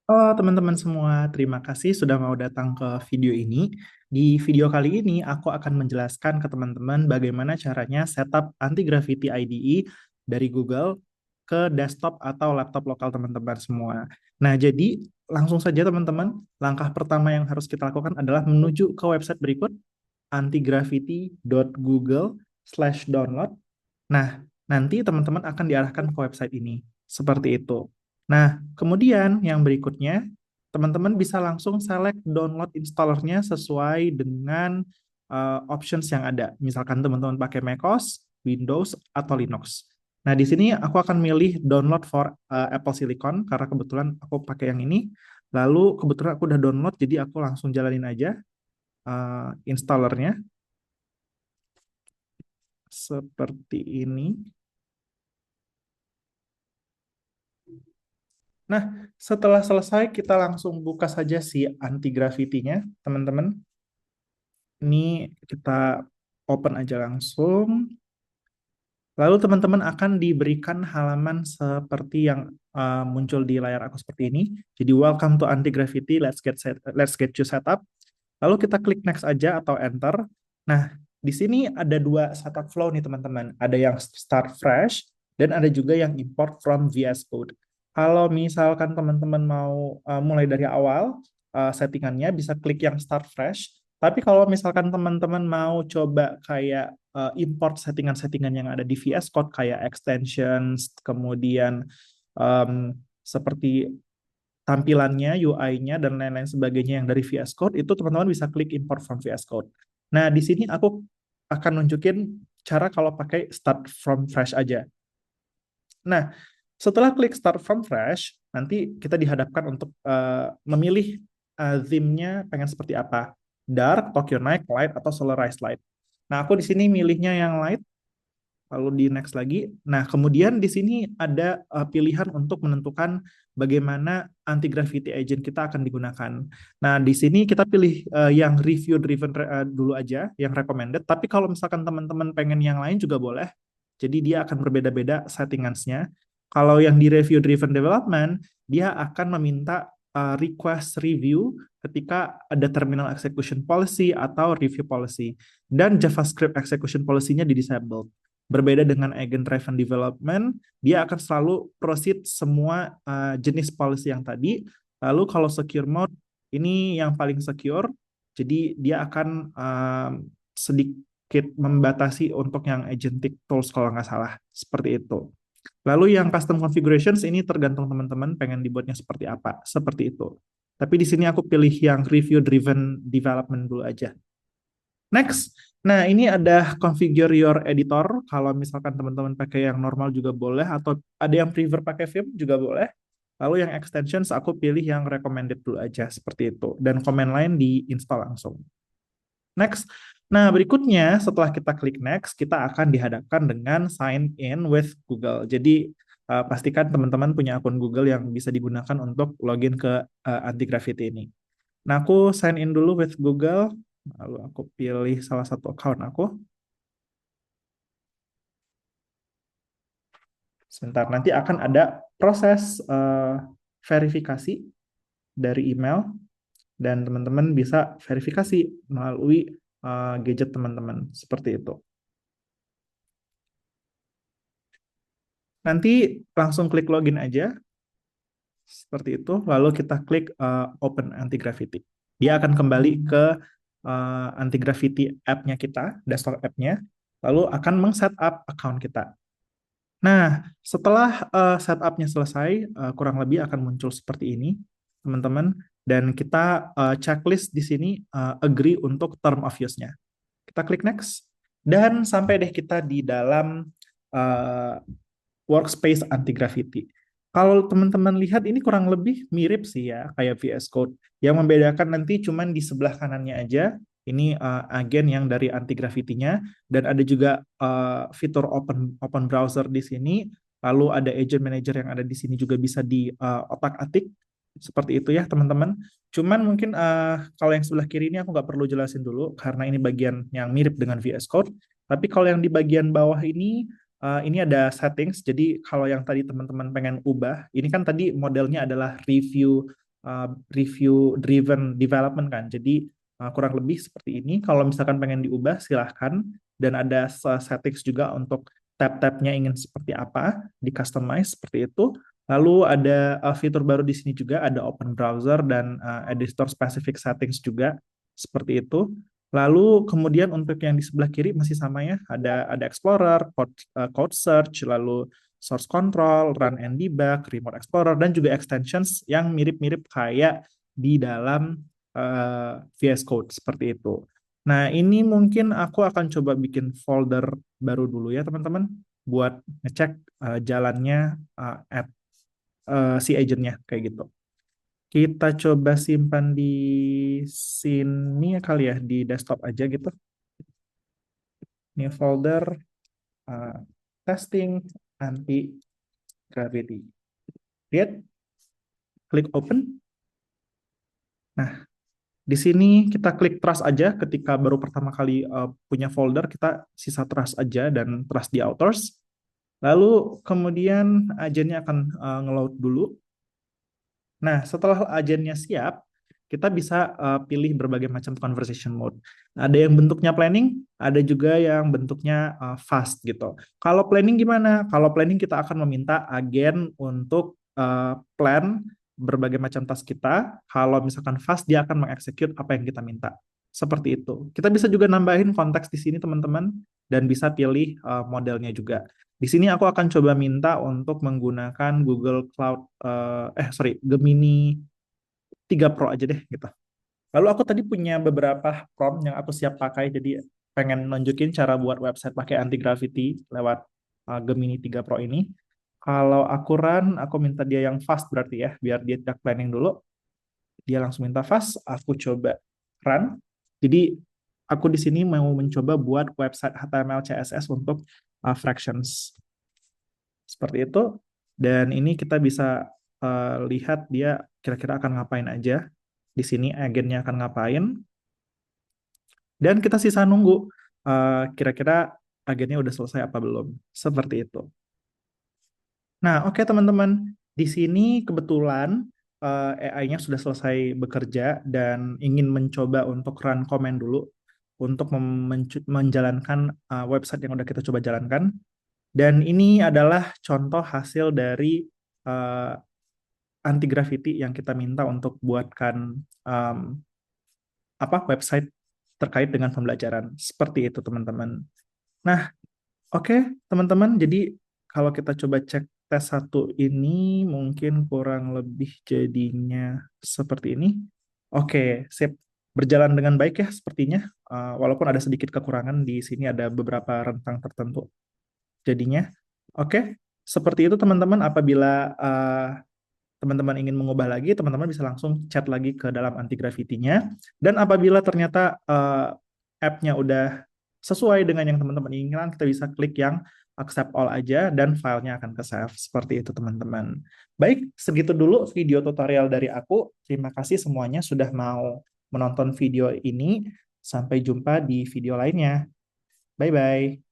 Halo teman-teman semua, terima kasih sudah mau datang ke video ini. Di video kali ini aku akan menjelaskan ke teman-teman bagaimana caranya setup anti-gravity IDE dari Google ke desktop atau laptop lokal teman-teman semua. Nah, jadi langsung saja teman-teman, langkah pertama yang harus kita lakukan adalah menuju ke website berikut antigravity.google/download. Nah, nanti teman-teman akan diarahkan ke website ini. Seperti itu. Nah, kemudian yang berikutnya, teman-teman bisa langsung select download installernya sesuai dengan options yang ada. Misalkan teman-teman pakai macOS, Windows, atau Linux. Nah, di sini aku akan milih download for Apple Silicon karena kebetulan aku pakai yang ini. Lalu kebetulan aku udah download, jadi aku langsung jalanin aja installernya seperti ini. Nah, setelah selesai kita langsung buka saja si anti-gravity-nya, teman-teman. Ini kita open aja langsung. Lalu teman-teman akan diberikan halaman seperti yang muncul di layar aku seperti ini. Jadi welcome to anti-gravity, let's get you set up. Lalu kita klik next aja atau enter. Nah, di sini ada dua setup flow nih teman-teman. Ada yang start fresh dan ada juga yang import from VS Code. Kalau misalkan teman-teman mau mulai dari awal settingannya bisa klik yang start fresh. Tapi kalau misalkan teman-teman mau coba kayak import settingan-settingan yang ada di VS Code kayak extensions, kemudian seperti tampilannya, UI-nya, dan lain-lain sebagainya yang dari VS Code, itu teman-teman bisa klik import from VS Code. Nah, di sini aku akan nunjukin cara kalau pakai start from fresh aja. Nah, setelah klik start from fresh, nanti kita dihadapkan untuk memilih theme-nya pengen seperti apa. Dark, Tokyo Night, Light, atau Solarized Light. Nah, aku di sini milihnya yang light, lalu di next lagi. Nah, kemudian di sini ada pilihan untuk menentukan bagaimana anti-gravity agent kita akan digunakan. Nah, di sini kita pilih yang review driven dulu aja, yang recommended. Tapi kalau misalkan teman-teman pengen yang lain juga boleh. Jadi dia akan berbeda-beda settingansnya. Kalau yang di review driven development, dia akan meminta request review ketika ada terminal execution policy atau review policy. Dan JavaScript execution policy-nya di disabled. Berbeda dengan agent driven development, dia akan selalu proceed semua jenis policy yang tadi. Lalu kalau secure mode, ini yang paling secure, jadi dia akan sedikit membatasi untuk yang agentic tools kalau nggak salah, seperti itu. Lalu yang custom configurations ini tergantung teman-teman pengen dibuatnya seperti apa, seperti itu. Tapi di sini aku pilih yang review driven development dulu aja. Next, nah ini ada configure your editor. Kalau misalkan teman-teman pakai yang normal juga boleh, atau ada yang prefer pakai Vim juga boleh. Lalu yang extensions aku pilih yang recommended dulu aja, seperti itu. Dan command line di install langsung. Next, nah berikutnya setelah kita klik next, kita akan dihadapkan dengan sign in with Google. Jadi pastikan teman-teman punya akun Google yang bisa digunakan untuk login ke Anti-Gravity ini. Nah, aku sign in dulu with Google. Lalu aku pilih salah satu account aku. Sebentar, nanti akan ada proses verifikasi dari email dan teman-teman bisa verifikasi melalui gadget teman-teman seperti itu. Nanti langsung klik login aja seperti itu, lalu kita klik open anti-gravity. Dia akan kembali ke anti-gravity app-nya kita, desktop app-nya, lalu akan meng-setup account kita. Nah, setelah setup-nya selesai, kurang lebih akan muncul seperti ini, teman-teman. Dan kita checklist di sini agree untuk term of use-nya. Kita klik next, dan sampai deh kita di dalam uh, workspace anti-gravity. Kalau teman-teman lihat ini kurang lebih mirip sih ya, kayak VS Code. Yang membedakan nanti cuman di sebelah kanannya aja, ini agen yang dari anti-gravity-nya, dan ada juga fitur open browser di sini, lalu ada agent manager yang ada di sini juga bisa di otak-atik, seperti itu ya teman-teman. Cuman mungkin kalau yang sebelah kiri ini aku nggak perlu jelasin dulu, karena ini bagian yang mirip dengan VS Code. Tapi kalau yang di bagian bawah ini ada settings. Jadi kalau yang tadi teman-teman pengen ubah, ini kan tadi modelnya adalah review review driven development kan. Jadi kurang lebih seperti ini. Kalau misalkan pengen diubah silahkan, dan ada settings juga untuk tab-tabnya ingin seperti apa, di customize seperti itu. Lalu ada fitur baru di sini juga, ada open browser dan editor specific settings juga seperti itu. Lalu kemudian untuk yang di sebelah kiri masih sama ya, ada Explorer, code search, lalu source control, run and debug, remote explorer, dan juga extensions yang mirip-mirip kayak di dalam VS Code seperti itu. Nah, ini mungkin aku akan coba bikin folder baru dulu ya teman-teman, buat ngecek jalannya app si agentnya kayak gitu. Kita coba simpan di sini ya kali ya, di desktop aja gitu. New folder, testing anti-gravity. Lihat, klik open. Nah, di sini kita klik trust aja ketika baru pertama kali punya folder, kita sisa trust aja dan trust di authors. Lalu kemudian agennya akan ngeload dulu. Nah, setelah agennya siap, kita bisa pilih berbagai macam conversation mode. Ada yang bentuknya planning, ada juga yang bentuknya fast gitu. Kalau planning gimana? Kalau planning kita akan meminta agen untuk plan berbagai macam task kita. Kalau misalkan fast, dia akan mengeksekut apa yang kita minta. Seperti itu. Kita bisa juga nambahin konteks di sini teman-teman, dan bisa pilih modelnya juga. Di sini aku akan coba minta untuk menggunakan Google Cloud, Gemini 3 Pro aja deh gitu. Lalu aku tadi punya beberapa prompt yang aku siap pakai, jadi pengen nunjukin cara buat website pakai anti-gravity lewat Gemini 3 Pro ini. Kalau aku run, aku minta dia yang fast berarti ya, biar dia tidak planning dulu. Dia langsung minta fast, aku coba run. Jadi aku di sini mau mencoba buat website HTML CSS untuk fractions. Seperti itu. Dan ini kita bisa lihat dia kira-kira akan ngapain aja. Di sini agennya akan ngapain. Dan kita sisa nunggu kira-kira agennya udah selesai apa belum. Seperti itu. Nah, oke teman-teman. Di sini kebetulan AI-nya sudah selesai bekerja dan ingin mencoba untuk run command dulu untuk menjalankan website yang udah kita coba jalankan. Dan ini adalah contoh hasil dari anti-gravity yang kita minta untuk buatkan website terkait dengan pembelajaran. Seperti itu teman-teman. Nah, oke teman-teman. Jadi kalau kita coba cek tes 1 ini mungkin kurang lebih jadinya seperti ini. Oke, sip. Berjalan dengan baik ya sepertinya. Walaupun ada sedikit kekurangan di sini, ada beberapa rentang tertentu. Jadinya, oke. Seperti itu teman-teman. Apabila teman-teman ingin mengubah lagi, teman-teman bisa langsung chat lagi ke dalam anti-gravity-nya. Dan apabila ternyata app-nya udah sesuai dengan yang teman-teman inginkan, kita bisa klik yang accept all aja dan filenya akan ke save. Seperti itu teman-teman. Baik, segitu dulu video tutorial dari aku. Terima kasih semuanya sudah mau menonton video ini. Sampai jumpa di video lainnya. Bye-bye.